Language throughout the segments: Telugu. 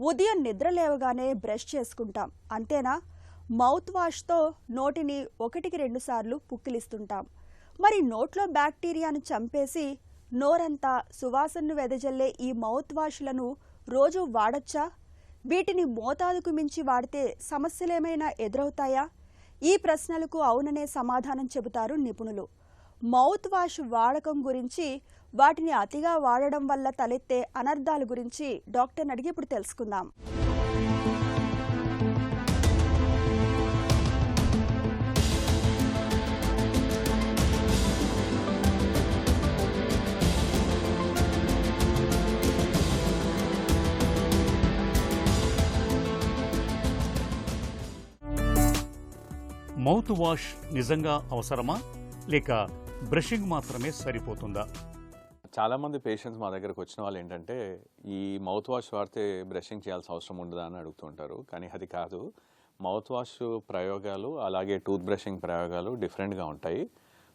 ఉదయం నిద్ర లేవగానే బ్రష్ చేసుకుంటాం అంతేనా? మౌత్ వాష్తో నోటిని 1-2 సార్లు పుక్కిలిస్తుంటాం. మరి నోట్లో బ్యాక్టీరియాను చంపేసి నోరంతా సువాసనను వెదజల్లే ఈ మౌత్ వాష్లను రోజు వాడొచ్చా? వీటిని మోతాదుకు మించి వాడితే సమస్యలేమైనా ఎదురవుతాయా? ఈ ప్రశ్నలకు అవుననే సమాధానం చెబుతారు నిపుణులు. మౌత్ వాష్ వాడకం గురించి, వాటిని అతిగా వాడడం వల్ల తలెత్తే అనర్థాల గురించి డాక్టర్ని అడిగి ఇప్పుడు తెలుసుకుందాం. మౌత్ వాష్ నిజంగా అవసరమా లేక బ్రషింగ్ మాత్రమే సరిపోతుందా? చాలామంది పేషెంట్స్ మా దగ్గరకు వచ్చిన వాళ్ళు ఏంటంటే ఈ మౌత్ వాష్ వాడితే బ్రషింగ్ చేయాల్సిన అవసరం ఉండదా అని అడుగుతుంటారు. కానీ అది కాదు. మౌత్ వాష్ ప్రయోగాలు అలాగే టూత్ బ్రషింగ్ ప్రయోగాలు డిఫరెంట్గా ఉంటాయి.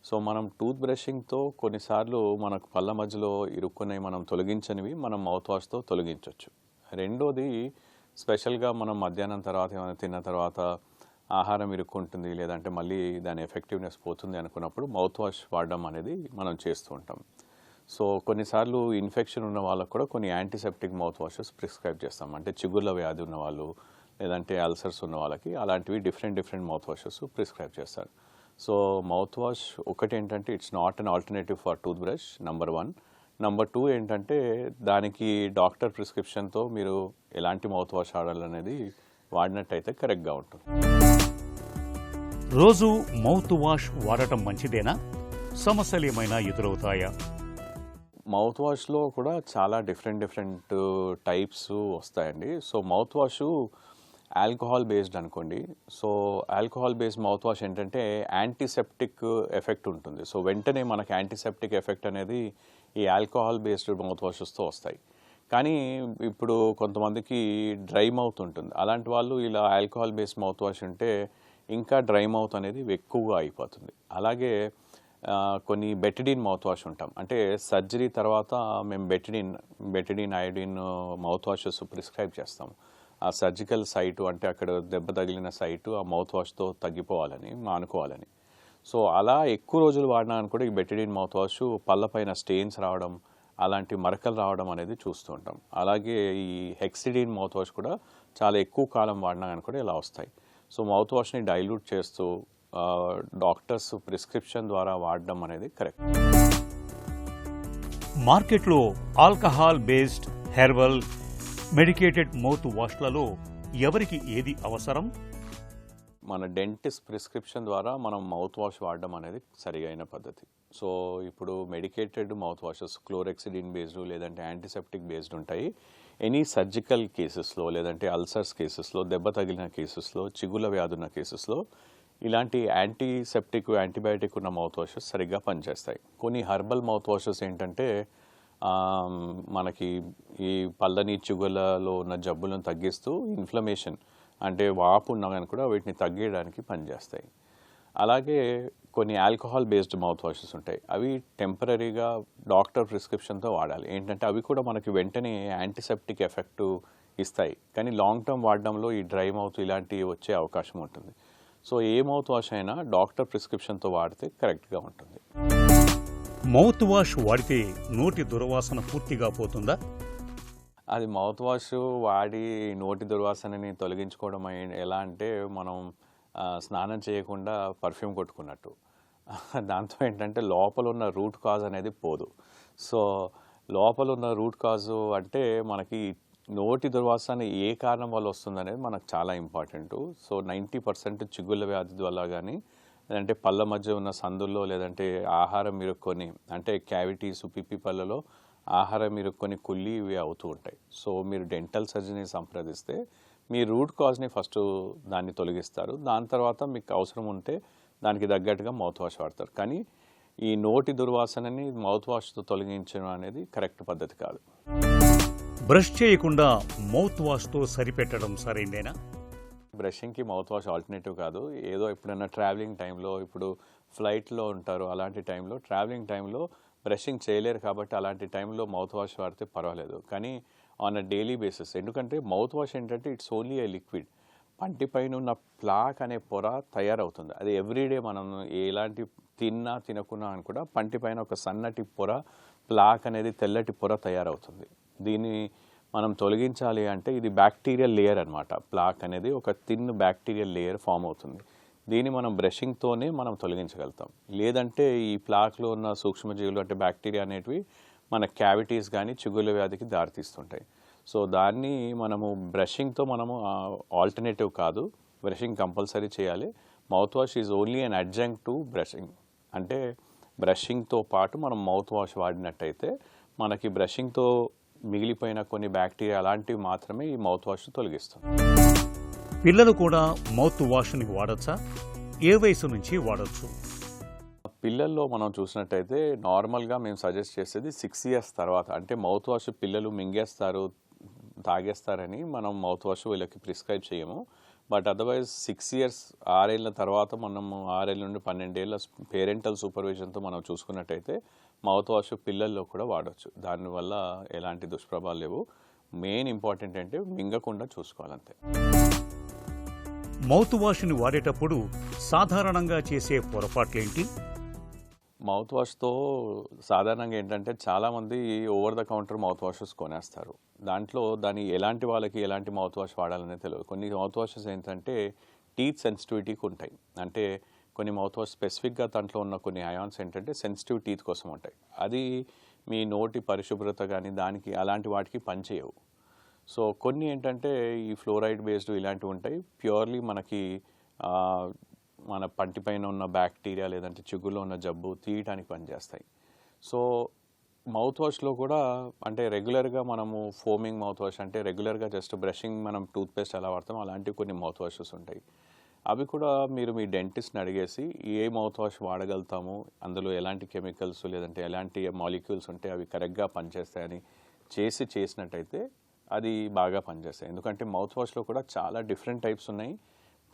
సో మనం టూత్ బ్రషింగ్తో కొన్నిసార్లు మనకు పళ్ళ మధ్యలో ఇరుక్కునే మనం తొలగించనివి మనం మౌత్ వాష్తో తొలగించవచ్చు. రెండోది, స్పెషల్గా మనం మధ్యాహ్నం తర్వాత ఏమైనా తిన్న తర్వాత ఆహారం ఇరుక్కుంటుంది లేదంటే మళ్ళీ దాని ఎఫెక్టివ్నెస్ పోతుంది అనుకున్నప్పుడు మౌత్ వాష్ వాడడం అనేది మనం చేస్తూ ఉంటాం. సో కొన్నిసార్లు ఇన్ఫెక్షన్ ఉన్న వాళ్ళకు కూడా కొన్ని యాంటీసెప్టిక్ మౌత్ వాషెస్ ప్రిస్క్రైబ్ చేస్తాం. అంటే చిగుళ్ళ వ్యాధి ఉన్న వాళ్ళు లేదంటే అల్సర్స్ ఉన్న వాళ్ళకి అలాంటివి డిఫరెంట్ మౌత్ వాషెస్ ప్రిస్క్రైబ్ చేస్తారు. సో మౌత్ వాష్ ఒకటి ఏంటంటే it's not an alternative for tooth brush, number 1. Number 2 ఏంటంటే దానికి డాక్టర్ ప్రిస్క్రిప్షన్తో మీరు ఎలాంటి మౌత్ వాష్ వాడాలనేది వాడినట్టయితే కరెక్ట్గా ఉంటుంది. రోజు మౌత్ వాష్ వాడటం మంచిదేనా? సమస్యలు ఏమైనా ఎదురవుతాయా? మౌత్ వాష్లో కూడా చాలా డిఫరెంట్ టైప్స్ వస్తాయండి. So mouth wash alcohol based అనుకోండి. So alcohol based mouth wash ఏంటంటే యాంటీసెప్టిక్ ఎఫెక్ట్ ఉంటుంది. సో వెంటనే మనకి యాంటీసెప్టిక్ ఎఫెక్ట్ అనేది ఈ ఆల్కహాల్ బేస్డ్ మౌత్ వాషెస్తో వస్తాయి. కానీ ఇప్పుడు కొంతమందికి డ్రై మౌత్ ఉంటుంది. అలాంటి వాళ్ళు ఇలా ఆల్కహాల్ బేస్డ్ మౌత్ వాష్ ఉంటే ఇంకా డ్రై మౌత్ అనేది ఎక్కువగా అయిపోతుంది. అలాగే కొన్ని బెటడిన్ మౌత్ వాష్ ఉంటాం. అంటే సర్జరీ తర్వాత మేము Betadine iodine mouth washes prescribe చేస్తాం. ఆ సర్జికల్ సైటు అంటే అక్కడ దెబ్బ తగిలిన సైటు ఆ మౌత్ వాష్తో తగ్గిపోవాలని, మానుకోవాలని. సో అలా ఎక్కువ రోజులు వాడినా కూడా ఈ బెటడిన్ మౌత్ వాష్ పళ్ళపైన స్టెయిన్స్ రావడం, అలాంటి మరకలు రావడం అనేది చూస్తూ ఉంటాం. అలాగే ఈ హెక్సిడిన్ మౌత్ వాష్ కూడా చాలా ఎక్కువ కాలం వాడినా కూడా ఇలా వస్తాయి. సో మౌత్ వాష్ని డైల్యూట్ చేస్తూ డాక్టర్స్ ప్రిస్క్రిప్షన్ ద్వారా వాడడం అనేది కరెక్ట్. మార్కెట్లో alcohol based herbal medicated mouth వాష్లలో ఎవరికి ఏది అవసరం? మన డెంటిస్ట్ ప్రిస్క్రిప్షన్ ద్వారా మనం మౌత్ వాష్ వాడడం అనేది సరిగైన పద్ధతి. సో ఇప్పుడు మెడికేటెడ్ మౌత్ వాషెస్ క్లోరెక్సిడిన్ బేస్డ్ లేదంటే యాంటీసెప్టిక్ బేస్డ్ ఉంటాయి. ఎనీ సర్జికల్ కేసెస్లో లేదంటే అల్సర్స్ కేసెస్లో, దెబ్బ తగిలిన కేసెస్లో, చిగుళ్ళ వ్యాధి ఉన్న కేసెస్లో ఇలాంటి యాంటీసెప్టిక్, యాంటీబయాటిక్ ఉన్న మౌత్ వాషెస్ సరిగ్గా పనిచేస్తాయి. కొన్ని హర్బల్ మౌత్ వాషెస్ ఏంటంటే మనకి ఈ పళ్ళని, చిగుళ్ళలో ఉన్న జబ్బులను తగ్గిస్తూ ఇన్ఫ్లమేషన్ అంటే వాపు ఉన్నా కానీ కూడా వీటిని తగ్గడానికి పనిచేస్తాయి. అలాగే కొన్ని ఆల్కహాల్ బేస్డ్ మౌత్ వాషెస్ ఉంటాయి. అవి టెంపరీగా డాక్టర్ ప్రిస్క్రిప్షన్తో వాడాలి. ఏంటంటే అవి కూడా మనకి వెంటనే యాంటీసెప్టిక్ ఎఫెక్ట్ ఇస్తాయి. కానీ లాంగ్ టర్మ్ వాడడంలో ఈ డ్రై మౌత్ ఇలాంటివి వచ్చే అవకాశం ఉంటుంది. సో ఏ మౌత్ వాష్ అయినా డాక్టర్ ప్రిస్క్రిప్షన్తో వాడితే కరెక్ట్గా ఉంటుంది. మౌత్ వాష్ వాడితే నోటి దుర్వాసన పూర్తిగా పోతుందా? అది మౌత్ వాష్ వాడి నోటి దుర్వాసనని తొలగించుకోవడం ఎలా అంటే మనం స్నానం చేయకుండా పర్ఫ్యూమ్ కొట్టుకున్నట్టు. దాంతో ఏంటంటే లోపల ఉన్న రూట్ కాజ్ అనేది పోదు. సో లోపల ఉన్న రూట్ కాజు అంటే మనకి నోటి దుర్వాసన ఏ కారణం వల్ల వస్తుందనేది మనకు చాలా ఇంపార్టెంట్. సో 90% చిగుళ్ళ వ్యాధి వల్ల కానీ లేదంటే పళ్ళ మధ్య ఉన్న సందుల్లో లేదంటే ఆహారం ఇరుక్కొని అంటే క్యావిటీస్, పిప్పి పళ్ళలో ఆహారం ఇరుక్కొని కుళ్ళి ఇవి అవుతూ ఉంటాయి. సో మీరు డెంటల్ సర్జరీని సంప్రదిస్తే మీ రూట్ కాజ్ని ఫస్ట్ దాన్ని తొలగిస్తారు. దాని తర్వాత మీకు అవసరం ఉంటే దానికి తగ్గట్టుగా మౌత్ వాష్ వాడతారు. కానీ ఈ నోటి దుర్వాసనని మౌత్ వాష్తో తొలగించడం అనేది కరెక్ట్ పద్ధతి కాదు. బ్రష్ చేయకుండా మౌత్ వాష్తో సరిపెట్టడం సరైందేనా? బ్రషింగ్కి మౌత్ వాష్ ఆల్టర్నేటివ్ కాదు. ఏదో ఎప్పుడైనా ట్రావెలింగ్ టైంలో, ఇప్పుడు ఫ్లైట్లో ఉంటారు, అలాంటి టైంలో ట్రావెలింగ్ టైంలో బ్రషింగ్ చేయలేరు కాబట్టి అలాంటి టైంలో మౌత్ వాష్ వాడితే పర్వాలేదు. కానీ ఆన్ అ డైలీ బేసిస్. ఎందుకంటే మౌత్ వాష్ ఏంటంటే ఇట్స్ ఓన్లీ ఏ లిక్విడ్. పంటి పైన ఉన్న ప్లాక్ అనే పొర తయారవుతుంది. అది ఎవ్రీడే మనం ఎలాంటి తిన్నా తినకున్నా అని కూడా పంటి పైన ఒక సన్నటి పొర, ప్లాక్ అనేది తెల్లటి పొర తయారవుతుంది. దీన్ని మనం తొలగించాలి అంటే ఇది బ్యాక్టీరియల్ లేయర్ అనమాట. ప్లాక్ అనేది ఒక థిన్ బ్యాక్టీరియల్ లేయర్ ఫామ్ అవుతుంది. దీన్ని మనం బ్రషింగ్తోనే మనం తొలగించగలుగుతాం. లేదంటే ఈ ప్లాక్లో ఉన్న సూక్ష్మజీవులు అంటే బ్యాక్టీరియా అనేటివి మన క్యావిటీస్ కానీ చిగుళ్ళ వ్యాధికి దారితీస్తుంటాయి. సో దాన్ని మనము బ్రషింగ్తో మనము ఆల్టర్నేటివ్ కాదు, బ్రషింగ్ కంపల్సరీ చేయాలి. Mouth wash is only an adjunct to brushing. అంటే బ్రషింగ్తో పాటు మనం మౌత్ వాష్ వాడినట్టయితే మనకి బ్రషింగ్తో మిగిలిపోయిన కొన్ని బ్యాక్టీరియా అలాంటివి మాత్రమే ఈ మౌత్ వాష్ తొలగిస్తుంది. పిల్లలు కూడా మౌత్ వాష్ని వాడచ్చా? ఏ వయసు నుంచి వాడచ్చు? పిల్లల్లో మనం చూసినట్టయితే నార్మల్గా మేము సజెస్ట్ చేసేది 6 years తర్వాత. అంటే మౌత్ వాష్ పిల్లలు మింగేస్తారు, తాగేస్తారని మనం మౌత్ వాష్ వీళ్ళకి ప్రిస్క్రైబ్ చేయము. బట్ అదర్వైజ్ 6 years 6 ఏళ్ళ తర్వాత మనము 6 ఏళ్ళ నుండి 12 ఏళ్ళ పేరెంటల్ సూపర్విజన్తో మనం చూసుకున్నట్టయితే మౌత్ వాష్ పిల్లల్లో కూడా వాడచ్చు. దానివల్ల ఎలాంటి దుష్ప్రభావాలు లేవు. మెయిన్ ఇంపార్టెంట్ అంటే మింగకుండా చూసుకోవాలంతే. మౌత్ వాష్ని వాడేటప్పుడు సాధారణంగా చేసే పొరపాట్లేంటి? మౌత్ వాష్తో సాధారణంగా ఏంటంటే చాలామంది over the counter mouth washes కొనేస్తారు. దాంట్లో ఎలాంటి వాళ్ళకి ఎలాంటి మౌత్ వాష్ వాడాలనే తెలియదు. కొన్ని మౌత్ వాషెస్ ఏంటంటే టీత్ సెన్సిటివిటీకి ఉంటాయి. అంటే కొన్ని మౌత్ వాష్ స్పెసిఫిక్గా దాంట్లో ఉన్న కొన్ని అయాన్స్ ఏంటంటే సెన్సిటివ్ టీత్ కోసం ఉంటాయి. అది మీ నోటి పరిశుభ్రత కానీ దానికి అలాంటి వాటికి పనిచేయవు. సో కొన్ని ఏంటంటే ఈ ఫ్లోరైడ్ బేస్డ్ ఇలాంటివి ఉంటాయి. ప్యూర్లీ మనకి మన పంటి పైన ఉన్న బ్యాక్టీరియా లేదంటే చిగుల్లో ఉన్న జబ్బు తీయటానికి పనిచేస్తాయి. సో మౌత్ వాష్లో కూడా అంటే రెగ్యులర్గా మనము ఫోమింగ్ మౌత్ వాష్ అంటే రెగ్యులర్గా జస్ట్ బ్రషింగ్ మనం టూత్పేస్ట్ ఎలా వాడతాం అలాంటివి కొన్ని మౌత్ వాషెస్ ఉంటాయి. అవి కూడా మీరు మీ డెంటిస్ట్ని అడిగేసి ఏ మౌత్ వాష్ వాడగలుగుతాము, అందులో ఎలాంటి కెమికల్స్ లేదంటే ఎలాంటి మాలిక్యూల్స్ ఉంటే అవి కరెక్ట్గా పనిచేస్తాయని చేసినట్టయితే అది బాగా పనిచేస్తాయి. ఎందుకంటే మౌత్ వాష్లో కూడా చాలా డిఫరెంట్ టైప్స్ ఉన్నాయి.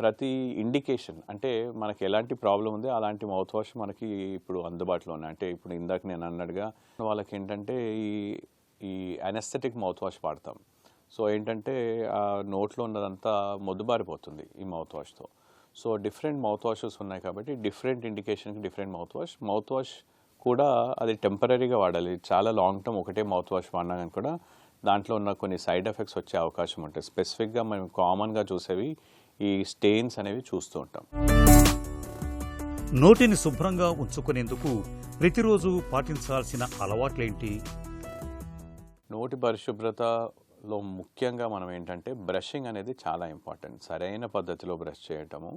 ప్రతి ఇండికేషన్ అంటే మనకి ఎలాంటి ప్రాబ్లం ఉందో అలాంటి మౌత్ వాష్ మనకి ఇప్పుడు అందుబాటులో ఉన్నాయి. అంటే ఇప్పుడు ఇందాక నేను అన్నట్టుగా వాళ్ళకి ఏంటంటే ఈ అనెస్థెటిక్ మౌత్ వాష్ వాడతాం. సో ఏంటంటే ఆ నోట్లో ఉన్నదంతా మొద్దుబారిపోతుంది ఈ మౌత్ వాష్తో. సో డిఫరెంట్ మౌత్ వాషెస్ ఉన్నాయి కాబట్టి డిఫరెంట్ ఇండికేషన్కి డిఫరెంట్ మౌత్ వాష్ కూడా అది టెంపరీగా వాడాలి. చాలా లాంగ్ టర్మ్ ఒకటే మౌత్ వాష్ వాడినా కానీ కూడా దాంట్లో ఉన్న కొన్ని సైడ్ ఎఫెక్ట్స్ వచ్చే అవకాశం ఉంటాయి. స్పెసిఫిక్గా మేము కామన్గా చూసేవి ఈ స్టెయిన్స్ అనేవి చూస్తూ ఉంటాం. నోటిని శుభ్రంగా ఉంచుకునేందుకు ప్రతిరోజు పాటించాల్సిన అలవాట్లేంటి? నోటి పరిశుభ్రతలో ముఖ్యంగా మనం ఏంటంటే బ్రషింగ్ అనేది చాలా ఇంపార్టెంట్. సరైన పద్ధతిలో బ్రష్ చేయటము,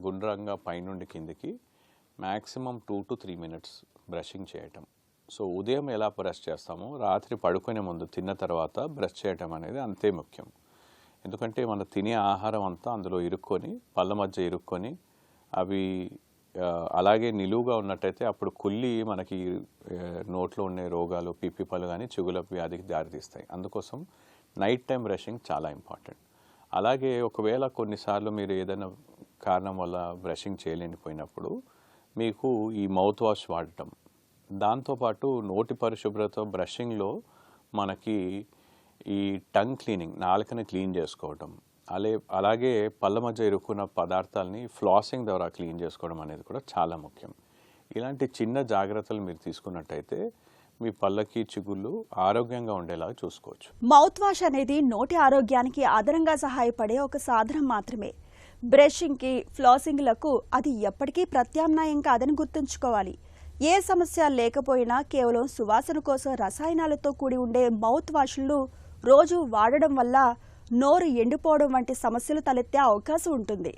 గుండ్రంగా పైనుండి కిందికి మ్యాక్సిమం 2 to 3 minutes బ్రషింగ్ చేయటం. సో ఉదయం ఎలా బ్రష్ చేస్తామో రాత్రి పడుకునే ముందు తిన్న తర్వాత బ్రష్ చేయటం అనేది అంతే ముఖ్యం. ఎందుకంటే మనం తినే ఆహారం అంతా అందులో ఇరుక్కొని పళ్ళ మధ్య ఇరుక్కొని అవి అలాగే నిలువుగా ఉన్నట్టయితే అప్పుడు కుళ్ళి మనకి నోట్లో ఉండే రోగాలు పిప్పి పళ్ళు కానీ చిగుల వ్యాధికి దారితీస్తాయి. అందుకోసం నైట్ టైం బ్రషింగ్ చాలా ఇంపార్టెంట్. అలాగే ఒకవేళ కొన్నిసార్లు మీరు ఏదైనా కారణం వల్ల బ్రషింగ్ చేయలేనిపోయినప్పుడు మీకు ఈ మౌత్ వాష్ వాడటం, దాంతోపాటు నోటి పరిశుభ్రత బ్రషింగ్లో మనకి ఈ టంగ్ క్లీనింగ్, నాలుకని క్లీన్ చేసుకోవడం, అలాగే పళ్ళ మధ్య ఇరుక్కున్న పదార్థాలని ఫ్లాసింగ్ ద్వారా క్లీన్ చేసుకోవడం అనేది కూడా చాలా ముఖ్యం. ఇలాంటి చిన్న జాగ్రత్తలు మీరు తీసుకున్నట్టయితే మీ పళ్ళకి చిగుళ్ళు ఆరోగ్యంగా ఉండేలా చూసుకోవచ్చు. మౌత్ వాష్ అనేది నోటి ఆరోగ్యానికి అదనంగా సహాయపడే ఒక సాధనం మాత్రమే. బ్రషింగ్కి, ఫ్లాసింగ్లకు అది ఎప్పటికీ ప్రత్యామ్నాయం కాదని గుర్తుంచుకోవాలి. ఏ సమస్య లేకపోయినా కేవలం సువాసన కోసం రసాయనాలతో కూడి ఉండే మౌత్ వాష్లను రోజు వాడడం వల్ల నోరు ఎండిపోవడం వంటి సమస్యలు తలెత్తే అవకాశం ఉంటుంది.